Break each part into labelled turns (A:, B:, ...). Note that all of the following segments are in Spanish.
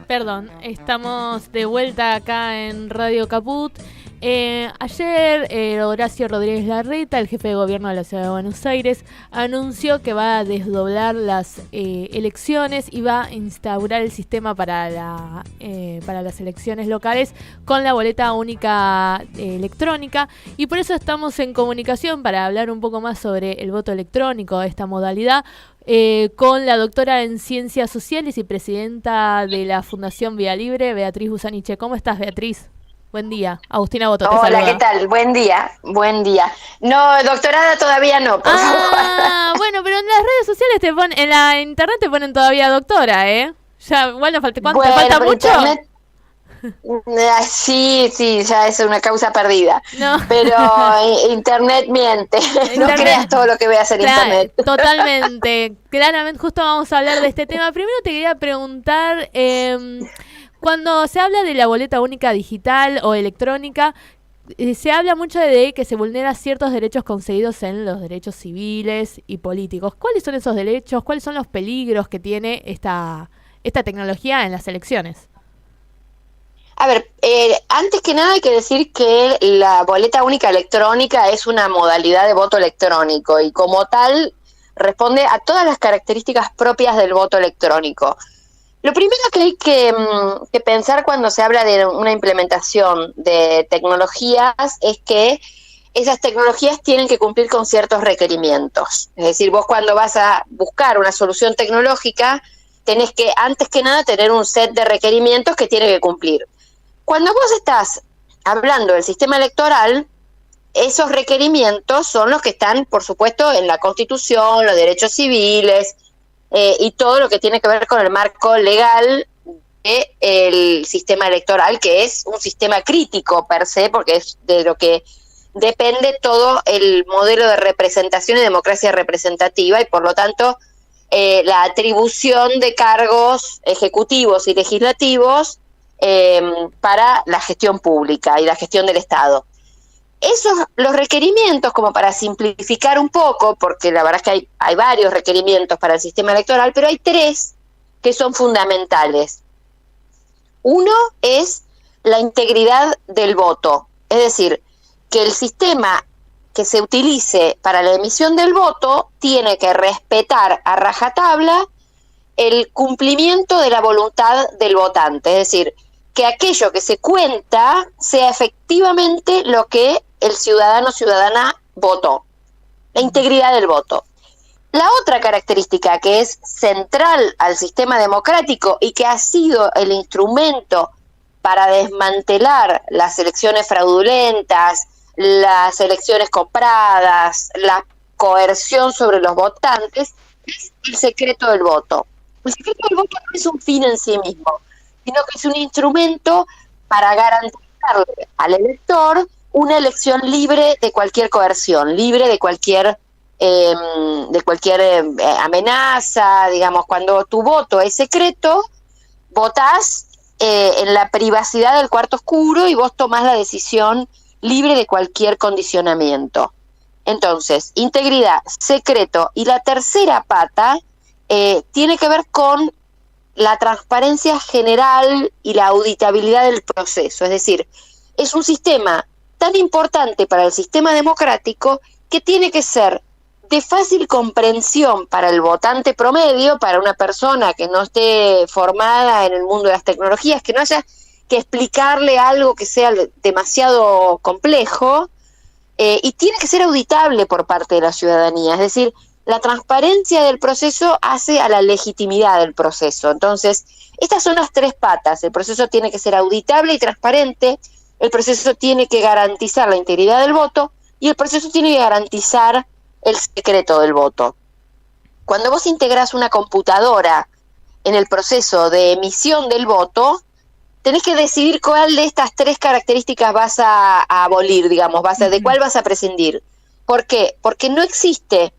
A: Perdón, estamos de vuelta acá en Radio Caput. Ayer Horacio Rodríguez Larreta, el jefe de gobierno de la Ciudad de Buenos Aires, anunció que va a desdoblar las elecciones y va a instaurar el sistema para las elecciones locales con la boleta única electrónica, y por eso estamos en comunicación para hablar un poco más sobre el voto electrónico, esta modalidad, con la doctora en Ciencias Sociales y presidenta de la Fundación Vía Libre, Beatriz Busaniche. ¿Cómo estás, Beatriz? Buen día. Agustina Boto te saluda.
B: Hola, ¿qué tal? Buen día, buen día. No, doctorada todavía no, por favor.
A: Bueno, pero en las redes sociales te ponen, en la internet te ponen todavía doctora, ¿eh? Ya, igual ¿cuánto? ¿Te falta mucho?
B: Internet, sí, ya es una causa perdida.
A: No.
B: Pero internet miente. No creas todo lo que veas en internet.
A: Totalmente. Claramente, justo vamos a hablar de este tema. Primero te quería preguntar, cuando se habla de la boleta única digital o electrónica, se habla mucho de que se vulneran ciertos derechos concedidos en los derechos civiles y políticos. ¿Cuáles son esos derechos? ¿Cuáles son los peligros que tiene esta tecnología en las elecciones?
B: A ver, antes que nada hay que decir que la boleta única electrónica es una modalidad de voto electrónico y como tal responde a todas las características propias del voto electrónico. Lo primero que hay que pensar cuando se habla de una implementación de tecnologías es que esas tecnologías tienen que cumplir con ciertos requerimientos. Es decir, vos cuando vas a buscar una solución tecnológica, tenés que, antes que nada, tener un set de requerimientos que tiene que cumplir. Cuando vos estás hablando del sistema electoral, esos requerimientos son los que están, por supuesto, en la Constitución, los derechos civiles, y todo lo que tiene que ver con el marco legal del sistema electoral, que es un sistema crítico per se, porque es de lo que depende todo el modelo de representación y democracia representativa, y por lo tanto la atribución de cargos ejecutivos y legislativos para la gestión pública y la gestión del Estado. Los requerimientos, como para simplificar un poco, porque la verdad es que hay varios requerimientos para el sistema electoral, pero hay tres que son fundamentales. Uno es la integridad del voto, es decir, que el sistema que se utilice para la emisión del voto tiene que respetar a rajatabla el cumplimiento de la voluntad del votante, es decir, que aquello que se cuenta sea efectivamente lo que el ciudadano o ciudadana votó, la integridad del voto. La otra característica que es central al sistema democrático y que ha sido el instrumento para desmantelar las elecciones fraudulentas, las elecciones compradas, la coerción sobre los votantes, es el secreto del voto. El secreto del voto no es un fin en sí mismo, sino que es un instrumento para garantizarle al elector una elección libre de cualquier coerción, libre de cualquier amenaza. Digamos, cuando tu voto es secreto, votás en la privacidad del cuarto oscuro y vos tomás la decisión libre de cualquier condicionamiento. Entonces, integridad, secreto, y la tercera pata tiene que ver con la transparencia general y la auditabilidad del proceso. Es decir, es un sistema tan importante para el sistema democrático que tiene que ser de fácil comprensión para el votante promedio, para una persona que no esté formada en el mundo de las tecnologías, que no haya que explicarle algo que sea demasiado complejo, y tiene que ser auditable por parte de la ciudadanía. Es decir, la transparencia del proceso hace a la legitimidad del proceso. Entonces, estas son las tres patas. El proceso tiene que ser auditable y transparente, el proceso tiene que garantizar la integridad del voto y el proceso tiene que garantizar el secreto del voto. Cuando vos integrás una computadora en el proceso de emisión del voto, tenés que decidir cuál de estas tres características vas a abolir, digamos, de cuál vas a prescindir. ¿Por qué? Porque no existe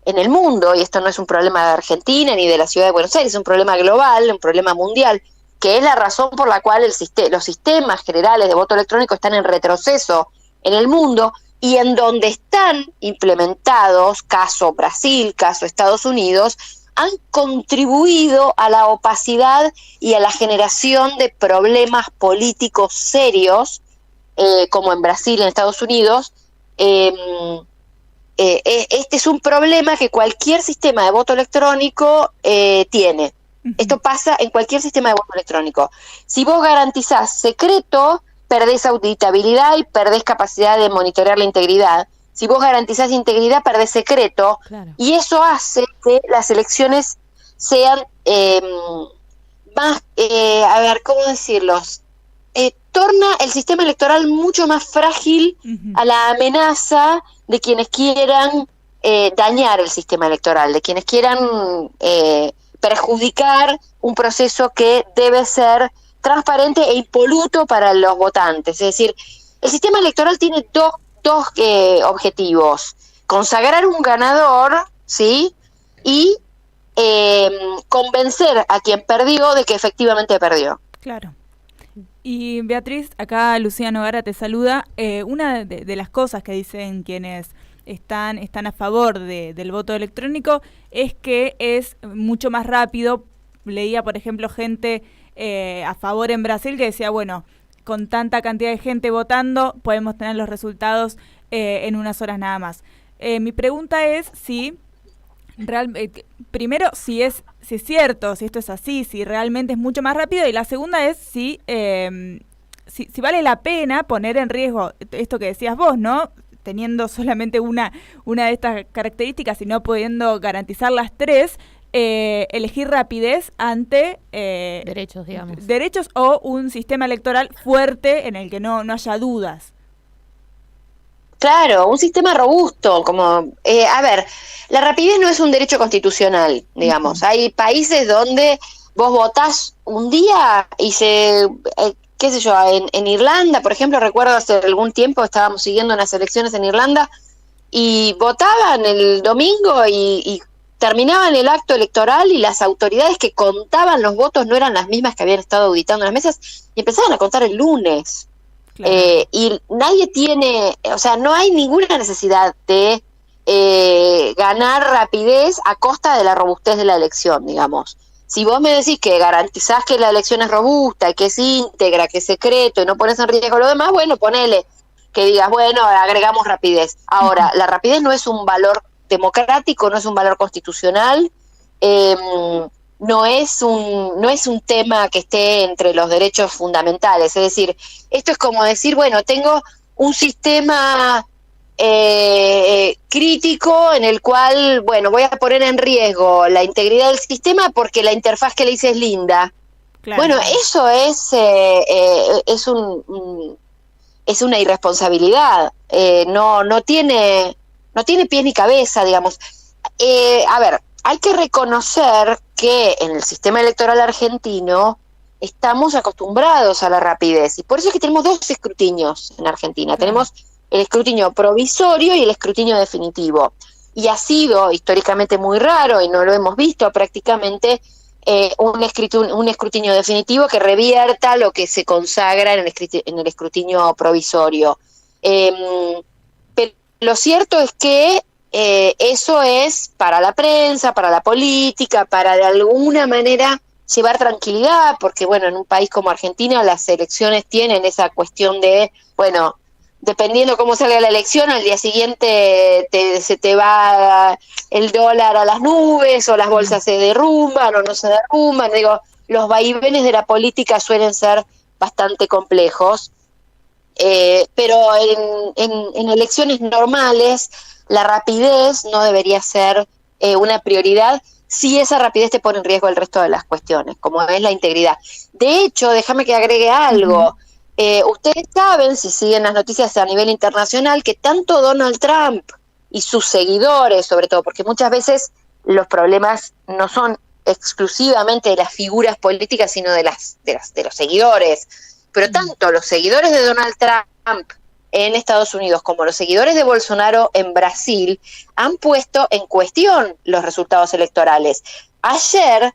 B: en el mundo, y esto no es un problema de Argentina ni de la ciudad de Buenos Aires, es un problema global, un problema mundial, que es la razón por la cual los sistemas generales de voto electrónico están en retroceso en el mundo, y en donde están implementados, caso Brasil, caso Estados Unidos, han contribuido a la opacidad y a la generación de problemas políticos serios, como en Brasil, en Estados Unidos. Este es un problema que cualquier sistema de voto electrónico tiene. Uh-huh. Esto pasa en cualquier sistema de voto electrónico. Si vos garantizás secreto, perdés auditabilidad y perdés capacidad de monitorear la integridad. Si vos garantizás integridad, perdés secreto. Claro. Y eso hace que las elecciones sean más, a ver, ¿cómo decirlos? Torna el sistema electoral mucho más frágil uh-huh. a la amenaza de quienes quieran dañar el sistema electoral, de quienes quieran perjudicar un proceso que debe ser transparente e impoluto para los votantes. Es decir, el sistema electoral tiene dos objetivos: consagrar un ganador, ¿sí? Y convencer a quien perdió de que efectivamente perdió.
C: Claro. Y Beatriz, acá Lucía Nogara te saluda. Una de las cosas que dicen quienes están a favor del voto electrónico es que es mucho más rápido. Leía, por ejemplo, gente a favor en Brasil que decía, bueno, con tanta cantidad de gente votando podemos tener los resultados en unas horas nada más. Mi pregunta es si primero, si es cierto, si esto es así, si realmente es mucho más rápido, y la segunda es si vale la pena poner en riesgo esto que decías vos, ¿no? Teniendo solamente una de estas características y no pudiendo garantizar las tres, elegir rapidez ante
A: derechos, digamos.
C: Derechos o un sistema electoral fuerte en el que no haya dudas.
B: Claro, un sistema robusto, como, a ver, la rapidez no es un derecho constitucional, digamos. Uh-huh. Hay países donde vos votás un día y qué sé yo, en Irlanda, por ejemplo, recuerdo hace algún tiempo estábamos siguiendo unas elecciones en Irlanda y votaban el domingo y terminaban el acto electoral y las autoridades que contaban los votos no eran las mismas que habían estado auditando las mesas y empezaban a contar el lunes. Claro. Y nadie tiene, o sea, no hay ninguna necesidad de ganar rapidez a costa de la robustez de la elección, digamos. Si vos me decís que garantizás que la elección es robusta, que es íntegra, que es secreto y no pones en riesgo lo demás, bueno, ponele que digas, bueno, agregamos rapidez. Ahora, la rapidez no es un valor democrático, no es un valor constitucional, no es un tema que esté entre los derechos fundamentales. Es decir, esto es como decir, bueno, tengo un sistema crítico en el cual, bueno, voy a poner en riesgo la integridad del sistema porque la interfaz que le hice es linda. Claro. Bueno, eso es una irresponsabilidad. No tiene pies ni cabeza, digamos. A ver, hay que reconocer que en el sistema electoral argentino estamos acostumbrados a la rapidez y por eso es que tenemos dos escrutinios en Argentina. Claro. Tenemos el escrutinio provisorio y el escrutinio definitivo. Y ha sido históricamente muy raro, y no lo hemos visto prácticamente, un escrutinio definitivo que revierta lo que se consagra en el escrutinio provisorio. Pero lo cierto es que eso es para la prensa, para la política, para de alguna manera llevar tranquilidad, porque bueno, en un país como Argentina las elecciones tienen esa cuestión de, bueno, dependiendo cómo salga la elección, al día siguiente se te va el dólar a las nubes, o las bolsas se derrumban o no se derrumban. Digo, los vaivenes de la política suelen ser bastante complejos, pero en elecciones normales la rapidez no debería ser una prioridad si esa rapidez te pone en riesgo el resto de las cuestiones, como es la integridad. De hecho, déjame que agregue algo. Ustedes saben, si siguen las noticias a nivel internacional, que tanto Donald Trump y sus seguidores, sobre todo, porque muchas veces los problemas no son exclusivamente de las figuras políticas, sino de los seguidores, pero tanto los seguidores de Donald Trump en Estados Unidos como los seguidores de Bolsonaro en Brasil han puesto en cuestión los resultados electorales. Ayer,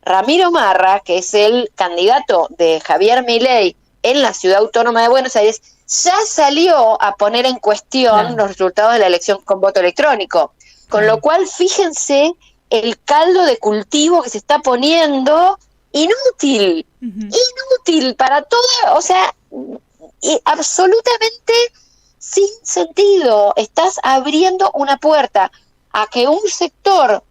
B: Ramiro Marra, que es el candidato de Javier Milei en la Ciudad Autónoma de Buenos Aires, ya salió a poner en cuestión los resultados de la elección con voto electrónico. Con lo cual, fíjense el caldo de cultivo que se está poniendo inútil, inútil para todo, o sea, absolutamente sin sentido. Estás abriendo una puerta a que un sector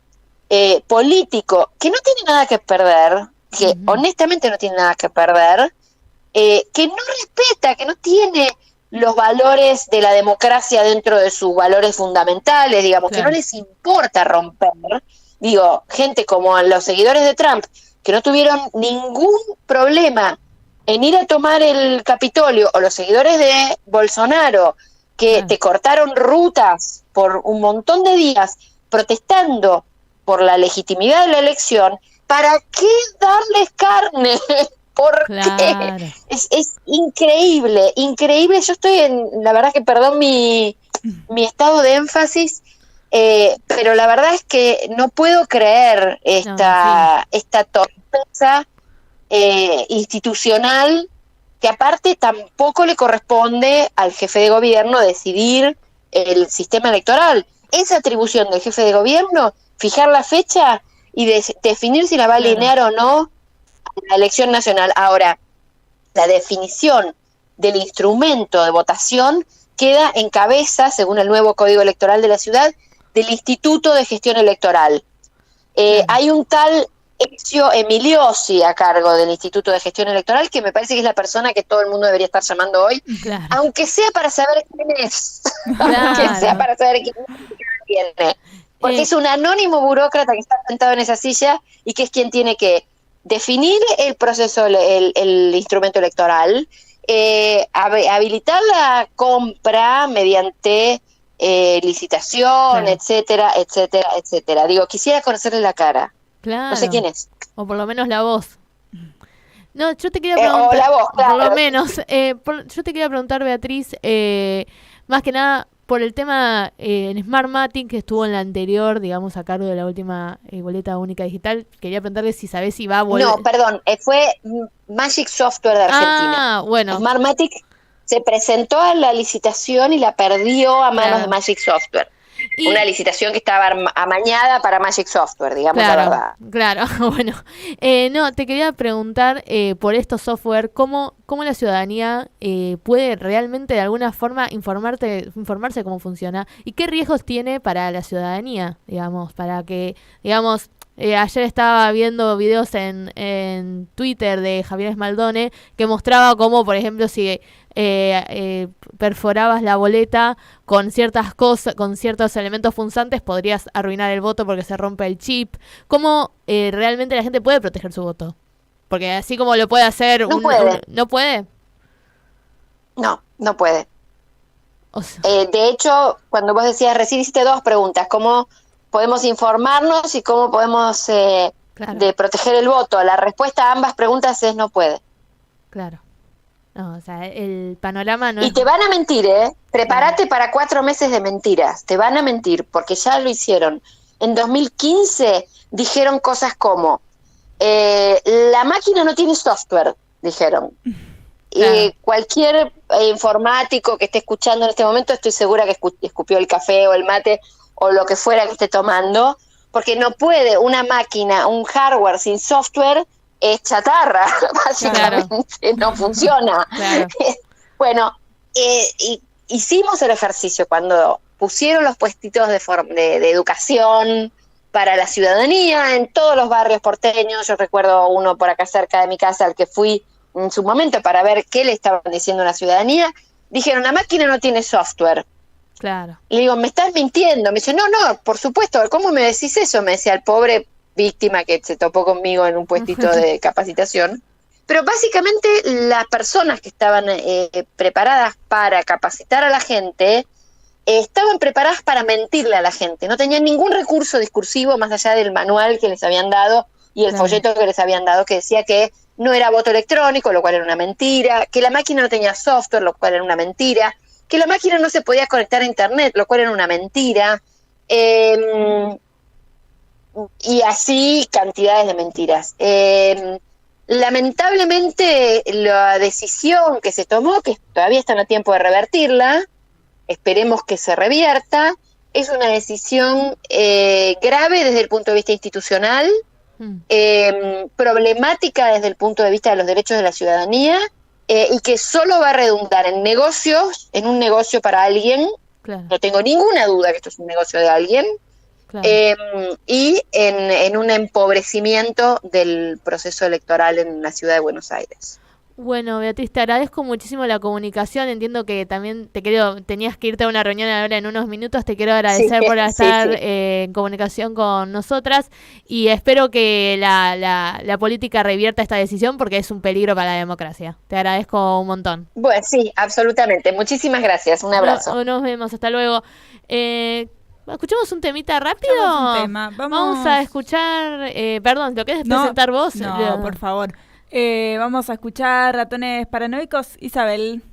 B: político que no tiene nada que perder, que honestamente no tiene nada que perder, que no respeta, que no tiene los valores de la democracia dentro de sus valores fundamentales, digamos, que no les importa romper, digo, gente como los seguidores de Trump, que no tuvieron ningún problema en ir a tomar el Capitolio, o los seguidores de Bolsonaro, que te cortaron rutas por un montón de días protestando por la legitimidad de la elección, ¿para qué darles carne? Porque es increíble, increíble. Yo estoy la verdad que perdón mi estado de énfasis, pero la verdad es que no puedo creer esta torpeza institucional, que aparte tampoco le corresponde al jefe de gobierno decidir el sistema electoral. Es atribución del jefe de gobierno fijar la fecha y definir si la va a alinear o no la elección nacional. Ahora, la definición del instrumento de votación queda en cabeza, según el nuevo Código Electoral de la ciudad, del Instituto de Gestión Electoral. Hay un tal Ezio Emiliosi a cargo del Instituto de Gestión Electoral, que me parece que es la persona que todo el mundo debería estar llamando hoy, aunque sea para saber quién es, aunque sea para saber quién viene. Porque es un anónimo burócrata que está sentado en esa silla y que es quien tiene que definir el proceso, el instrumento electoral, habilitar la compra mediante licitación, etcétera, etcétera, etcétera. Digo, quisiera conocerle la cara. No sé quién es.
A: O por lo menos la voz. No, yo te quería preguntar.
B: O la voz, claro.
A: Por lo menos. Yo te quería preguntar, Beatriz, más que nada por el tema en Smartmatic, que estuvo en la anterior, digamos, a cargo de la última boleta única digital. Quería preguntarle si sabés si va a volver.
B: No, perdón, fue Magic Software de Argentina.
A: Ah, bueno.
B: Smartmatic se presentó a la licitación y la perdió a manos de Magic Software. Una licitación que estaba amañada para Magic Software, digamos la verdad.
A: Claro, bueno. No, te quería preguntar por estos software, ¿cómo la ciudadanía puede realmente de alguna forma informarse cómo funciona? ¿Y qué riesgos tiene para la ciudadanía, digamos, para que, digamos... ayer estaba viendo videos en Twitter de Javier Esmaldone que mostraba cómo, por ejemplo, si perforabas la boleta con ciertas cosas, con ciertos elementos punzantes, podrías arruinar el voto porque se rompe el chip. ¿Cómo realmente la gente puede proteger su voto? Porque así como lo puede hacer...
B: ¿No puede?
A: ¿No puede?
B: No puede.
A: O sea,
B: de hecho, cuando vos decías, recién hiciste dos preguntas, ¿cómo podemos informarnos y cómo podemos de proteger el voto? La respuesta a ambas preguntas es no puede.
A: Claro. No, o sea, el panorama no
B: y
A: es...
B: te van a mentir, prepárate para 4 meses de mentiras, te van a mentir, porque ya lo hicieron. En 2015 dijeron cosas como, la máquina no tiene software, dijeron. Y cualquier informático que esté escuchando en este momento, estoy segura que escupió el café o el mate o lo que fuera que esté tomando, porque no puede una máquina, un hardware sin software, es chatarra, básicamente, no funciona. Bueno, hicimos el ejercicio cuando pusieron los puestitos de educación para la ciudadanía en todos los barrios porteños. Yo recuerdo uno por acá cerca de mi casa al que fui en su momento para ver qué le estaban diciendo a la ciudadanía. Dijeron, la máquina no tiene software.
A: Claro.
B: Le digo, me estás mintiendo. Me dice, no, por supuesto, ¿cómo me decís eso? Me decía el pobre víctima que se topó conmigo en un puestito de capacitación. Pero básicamente las personas que estaban preparadas para capacitar a la gente, estaban preparadas para mentirle a la gente. No tenían ningún recurso discursivo más allá del manual que les habían dado y el folleto que les habían dado, que decía que no era voto electrónico, lo cual era una mentira, que la máquina no tenía software, lo cual era una mentira, que la máquina no se podía conectar a internet, lo cual era una mentira, y así cantidades de mentiras. Lamentablemente la decisión que se tomó, que todavía están a tiempo de revertirla, esperemos que se revierta, es una decisión grave desde el punto de vista institucional, problemática desde el punto de vista de los derechos de la ciudadanía, y que solo va a redundar en negocios, en un negocio para alguien.
A: Claro.
B: No tengo ninguna duda que esto es un negocio de alguien.
A: Claro.
B: Y en un empobrecimiento del proceso electoral en la ciudad de Buenos Aires.
A: Bueno, Beatriz, te agradezco muchísimo la comunicación. Entiendo que también tenías que irte a una reunión ahora en unos minutos. Te quiero agradecer por estar en comunicación con nosotras y espero que la política revierta esta decisión porque es un peligro para la democracia. Te agradezco un montón.
B: Bueno, sí, absolutamente. Muchísimas gracias. Un abrazo.
A: Nos vemos. Hasta luego. ¿Escuchamos un temita rápido?
C: Un tema.
A: Vamos a escuchar... perdón, ¿lo querés presentar vos?
C: No, por favor. Vamos a escuchar Ratones Paranoicos, Isabel.